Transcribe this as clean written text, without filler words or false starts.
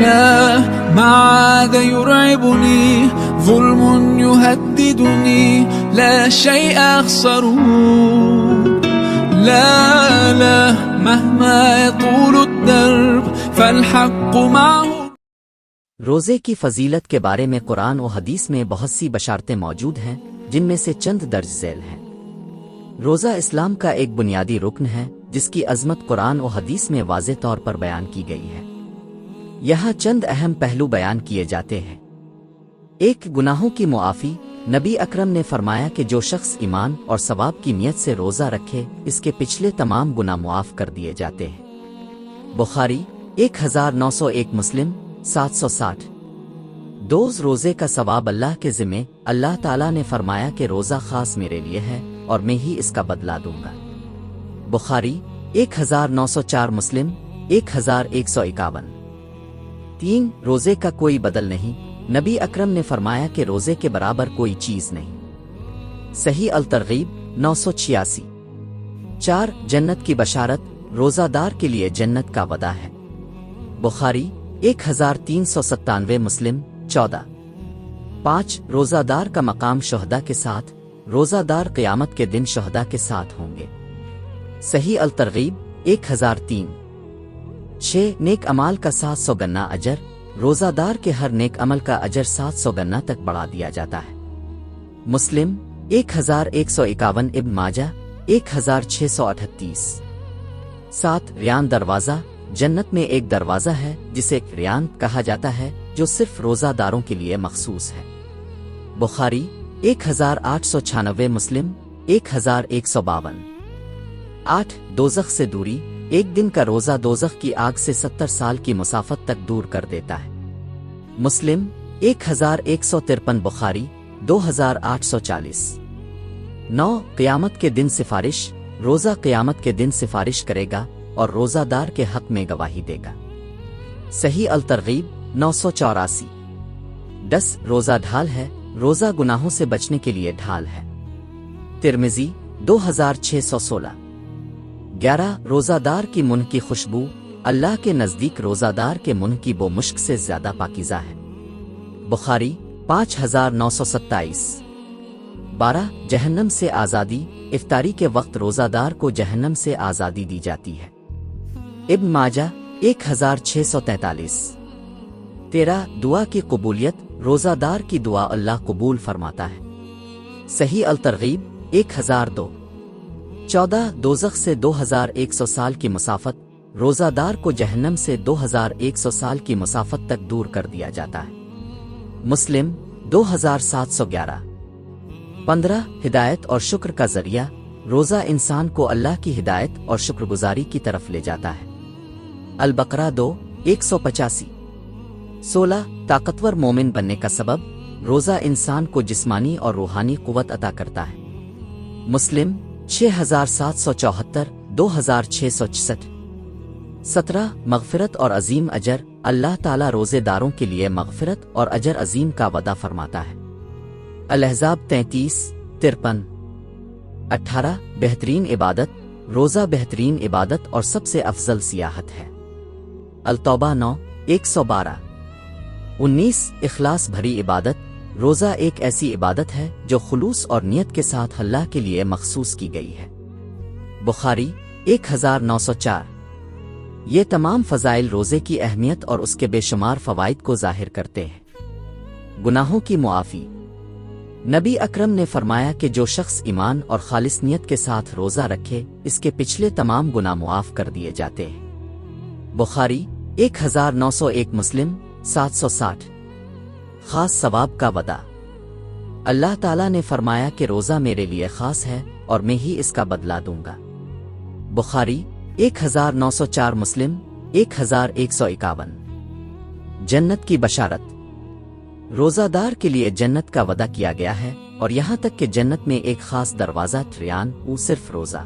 لا ما عاد يرعبني ظلم يهددني لا شيء أخسره لا مهما يطول الدرب فالحق معه. روزے کی فضیلت کے بارے میں قرآن و حدیث میں بہت سی بشارتیں موجود ہیں، جن میں سے چند درج ذیل ہیں۔ روزہ اسلام کا ایک بنیادی رکن ہے جس کی عظمت قرآن و حدیث میں واضح طور پر بیان کی گئی ہے۔ یہاں چند اہم پہلو بیان کیے جاتے ہیں۔ ایک، گناہوں کی معافی۔ نبی اکرم نے فرمایا کہ جو شخص ایمان اور ثواب کی نیت سے روزہ رکھے اس کے پچھلے تمام گناہ معاف کر دیے جاتے ہیں۔ بخاری 1901، مسلم 760۔ دوز روزے کا ثواب اللہ کے ذمے۔ اللہ تعالیٰ نے فرمایا کہ روزہ خاص میرے لیے ہے اور میں ہی اس کا بدلہ دوں گا۔ بخاری 1904، مسلم 1151۔ 3، روزے کا کوئی بدل نہیں۔ نبی اکرم نے فرمایا کہ روزے کے برابر کوئی چیز نہیں۔ صحیح الترغیب 986۔ 4، جنت کی بشارت۔ روزہ دار کے لیے جنت کا وعدہ ہے۔ بخاری 1397، مسلم 14۔ 5، روزہ دار کا مقام شہداء کے ساتھ۔ روزہ دار قیامت کے دن شہداء کے ساتھ ہوں گے۔ صحیح الترغیب 1003۔ 6، نیک عمال کا 700 گنا اجر۔ روزہ دار کے ہر نیک عمل کا اجر 700 گنا تک بڑھا دیا جاتا ہے۔ مسلم 1151، ابن ماجہ 1638۔ 7، ریان دروازہ۔ جنت میں ایک دروازہ ہے جسے ریان کہا جاتا ہے جو صرف روزہ داروں کے لیے مخصوص ہے۔ بخاری 1896، مسلم 1152۔ 8، دوزخ سے دوری۔ ایک دن کا روزہ دوزخ کی آگ سے 70 سال کی مسافت تک دور کر دیتا ہے۔ مسلم 1153، بخاری 2840۔ 9، قیامت کے دن سفارش۔ روزہ قیامت کے دن سفارش کرے گا اور روزہ دار کے حق میں گواہی دے گا۔ صحیح الترغیب 984۔ 10، روزہ ڈھال ہے۔ روزہ گناہوں سے بچنے کے لیے ڈھال ہے۔ ترمذی 2616۔ 11، روزہ دار کی منہ کی خوشبو۔ اللہ کے نزدیک روزہ دار کے منہ کی بو مشک سے زیادہ پاکیزہ ہے۔ بخاری 5927۔ 12، جہنم سے آزادی۔ افطاری کے وقت روزہ دار کو جہنم سے آزادی دی جاتی ہے۔ ابن ماجہ 1643۔ 13، دعا کی قبولیت۔ روزہ دار کی دعا اللہ قبول فرماتا ہے۔ صحیح الترغیب 1002۔ 14، دوزخ سے 2100 سال کی مسافت۔ روزہ دار کو جہنم سے 2100 سال کی مسافت تک دور کر دیا جاتا ہے۔ مسلم 2711۔ 15، ہدایت اور شکر کا ذریعہ۔ روزہ انسان کو اللہ کی ہدایت اور شکر گزاری کی طرف لے جاتا ہے۔ البقرہ 2:185۔ 16، طاقتور مومن بننے کا سبب۔ روزہ انسان کو جسمانی اور روحانی قوت عطا کرتا ہے۔ مسلم 6774، 2666۔ 17، مغفرت اور عظیم اجر۔ اللہ تعالیٰ روزے داروں کے لیے مغفرت اور اجر عظیم کا وعدہ فرماتا ہے۔ الاحزاب 33:53۔ 18، بہترین عبادت۔ روزہ بہترین عبادت اور سب سے افضل سیاحت ہے۔ التوبہ 9:112۔ 19، اخلاص بھری عبادت۔ روزہ ایک ایسی عبادت ہے جو خلوص اور نیت کے ساتھ اللہ کے لیے مخصوص کی گئی ہے۔ بخاری 1904۔ یہ تمام فضائل روزے کی اہمیت اور اس کے بے شمار فوائد کو ظاہر کرتے ہیں۔ گناہوں کی معافی۔ نبی اکرم نے فرمایا کہ جو شخص ایمان اور خالص نیت کے ساتھ روزہ رکھے اس کے پچھلے تمام گناہ معاف کر دیے جاتے ہیں۔ بخاری 1901، مسلم 760۔ خاص ثواب کا وعدہ۔ اللہ تعالیٰ نے فرمایا کہ روزہ میرے لیے خاص ہے اور میں ہی اس کا بدلہ دوں گا۔ بخاری 1904، مسلم 1151۔ جنت کی بشارت۔ روزہ دار کے لیے جنت کا وعدہ کیا گیا ہے اور یہاں تک کہ جنت میں ایک خاص دروازہ ریان صرف روزہ